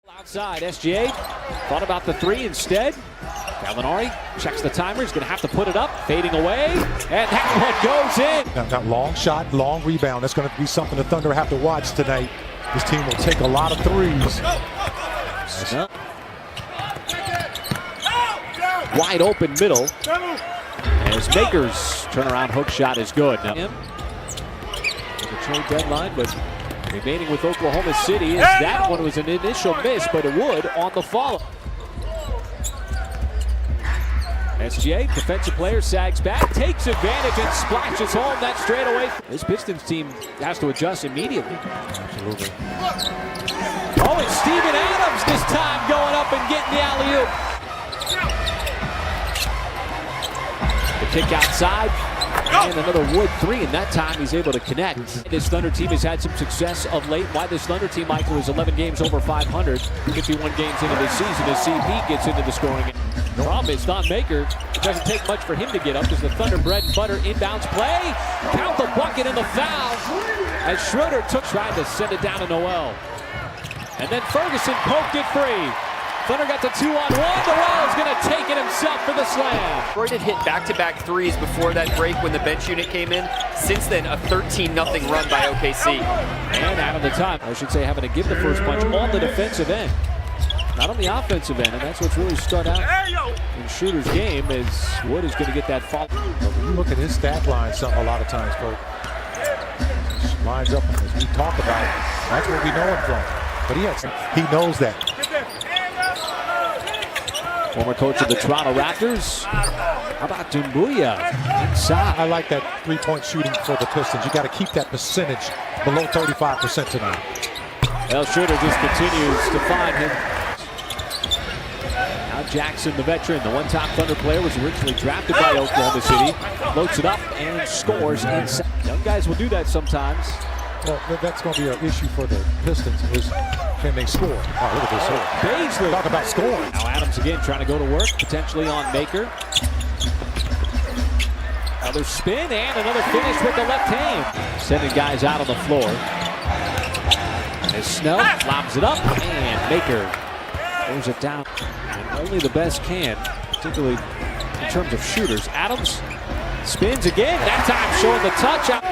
Outside, SGA thought about the three instead. Gallinari checks the timer. He's going to have to put it up. Fading away. And that one goes in. Now, long shot, long rebound. That's going to be something the Thunder have to watch tonight. This team will take a lot of threes. Wide open middle. As Maker's turnaround hook shot is good. Now, the trade deadline, but remaining with Oklahoma City, as that one was an initial miss, but it would on the follow. SGA, defensive player, sags back, takes advantage and splashes home that straightaway. This Pistons team has to adjust immediately. Absolutely. Oh, it's Steven Adams this time going up and getting the alley-oop. The kick outside. And another Wood three, and that time he's able to connect. This Thunder team has had some success of late. Why this Thunder team, Michael, is 11 games over 500, 51 games into this season as CP gets into the scoring. The problem is Thon Maker, it doesn't take much for him to get up because the Thunder bread and butter inbounds play. Count the bucket and the foul as Schroeder tried to send it down to Noel. And then Ferguson poked it free. Thunder got the 2-on-1. Noel is going to take it himself for the slam. Detroit had hit back-to-back threes before that break when the bench unit came in. Since then, a 13-0 run by OKC. And out of the time, I should say, having to give the first punch on the defensive end, not on the offensive end, and that's what's really stood out in Schroeder's game as Wood is going to get that fall. You look at his stat line a lot of times, Coach. Lines up as we talk about it. That's where we know him from. But he knows that. Former coach of the Toronto Raptors. How about Doumbouya inside? I like that three-point shooting for the Pistons. You got to keep that percentage below 35% tonight. Well, Schroeder just continues to find him. Now Jackson, the veteran, the one-time Thunder player, was originally drafted by Oklahoma City. Floats it up and scores inside. Young guys will do that sometimes. Well, that's going to be an issue for the Pistons. Can they score? Oh, look at this. Baisley. Talk about scoring. Now Adams again trying to go to work, potentially on Maker. Another spin and another finish with the left hand. Sending guys out on the floor. As Snell lobs it up, and Maker throws it down. And only the best can, particularly in terms of shooters. Adams spins again, that time showing the touch out.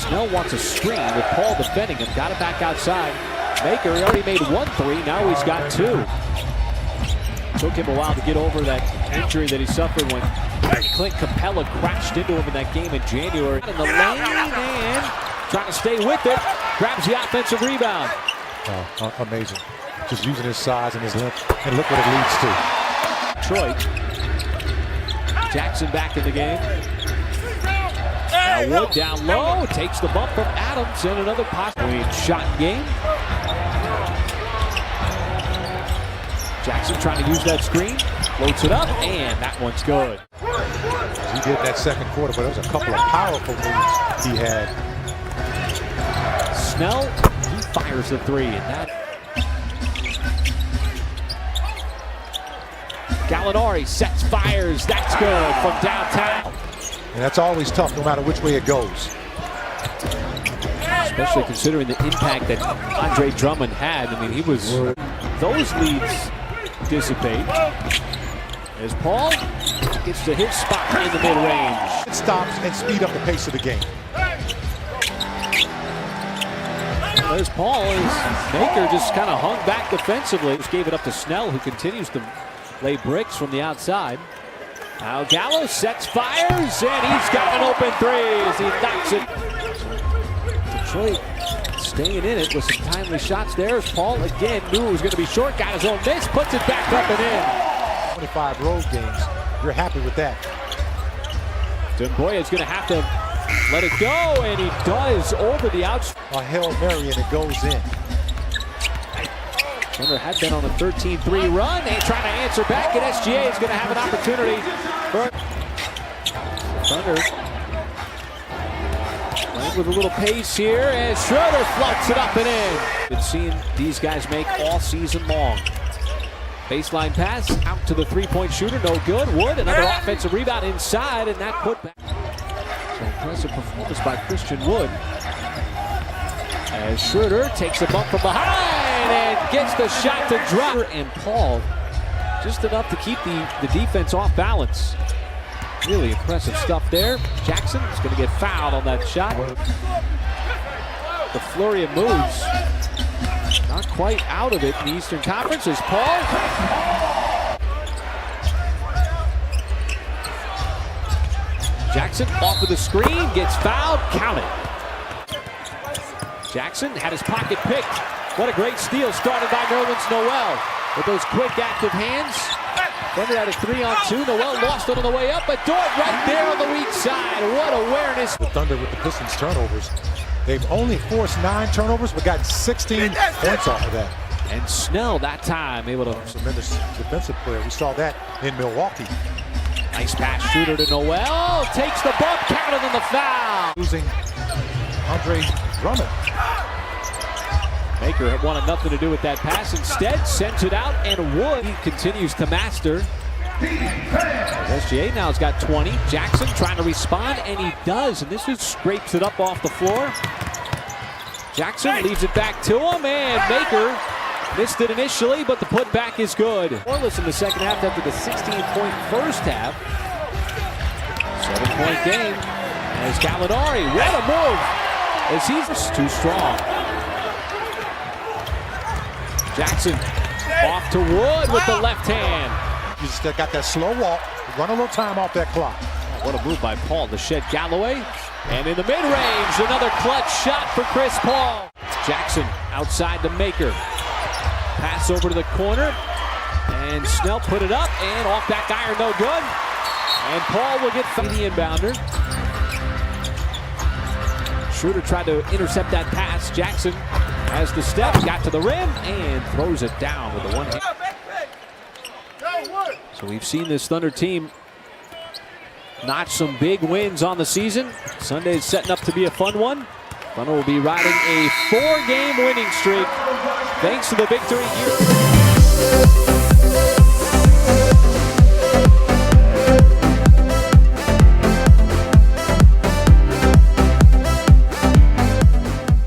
Snell wants a screen with Paul defending him. Got it back outside. Maker, he already made 1 3. Now he's got 2. Took him a while to get over that injury that he suffered when Clint Capella crashed into him in that game in January. In the lane and trying to stay with it. Grabs the offensive rebound. Oh, amazing. Just using his size and his length. And look what it leads to. Detroit. Jackson back in the game. Now Wood down low, takes the bump from Adams, and another possibly shot game. Jackson trying to use that screen, floats it up, and that one's good. He did that second quarter, but there was a couple of powerful moves he had. Snell, he fires the 3, and that. Gallinari sets, fires, that's good from downtown. And that's always tough no matter which way it goes. Especially considering the impact that Andre Drummond had. I mean, he was, those leads dissipate. As Paul gets to his spot in the mid-range. It stops and speed up the pace of the game. There's Paul. Maker just kind of hung back defensively. Just gave it up to Snell, who continues to lay bricks from the outside. Now Gallo sets, fires, and he's got an open 3 as he knocks it. Detroit staying in it with some timely shots there as Paul again knew it was going to be short, got his own miss, puts it back up and in. 25 road games, you're happy with that. Doumbouya is going to have to let it go, and he does over the outside. A Hail Mary, and it goes in. Thunder had been on a 13-3 run. They trying to answer back, and SGA is going to have an opportunity. Thunder playing with a little pace here, and Schroeder floats it up and in. Been seeing these guys make all season long. Baseline pass out to the three-point shooter, no good. Wood, another offensive rebound inside, and that put back. So impressive performance by Christian Wood. As Schroeder takes a bump from behind. and gets the shot to drop. And Paul, just enough to keep the defense off balance. Really impressive stuff there. Jackson is going to get fouled on that shot. The flurry of moves. Not quite out of it in the Eastern Conference is Paul. Jackson off of the screen, gets fouled, count it. Jackson had his pocket picked. What a great steal started by Nerlens Noel. With those quick active hands. Thunder had a 3-on-2. Noel lost it on the way up, but Dort right there on the weak side. What awareness. The Thunder with the Pistons turnovers. They've only forced 9 turnovers, but gotten 16 points off of that. And Snell that time able to. Tremendous defensive player. We saw that in Milwaukee. Nice pass shooter to Noel. Takes the bump, counted on the foul. Losing Andre Drummond. Baker wanted nothing to do with that pass. Instead, sends it out, and Wood continues to master. SGA now has got 20. Jackson trying to respond, and he does. And this is scrapes it up off the floor. Jackson leaves it back to him, and Baker missed it initially, but the putback is good. Scoreless in the second half after the 16-point first half. 7-point game. As Gallinari, what a move! As he's too strong. Jackson off to Wood with the left hand. You just got that slow walk. Run a little time off that clock. What a move by Paul to shed Galloway. And in the mid-range, another clutch shot for Chris Paul. Jackson outside to Maker. Pass over to the corner. And Snell put it up and off back iron, no good. And Paul will get the inbounder. Schroeder tried to intercept that pass. Jackson has the step, got to the rim, and throws it down with the one hand. So we've seen this Thunder team notch some big wins on the season. Sunday is setting up to be a fun one. Thunder will be riding a 4-game winning streak thanks to the victory here.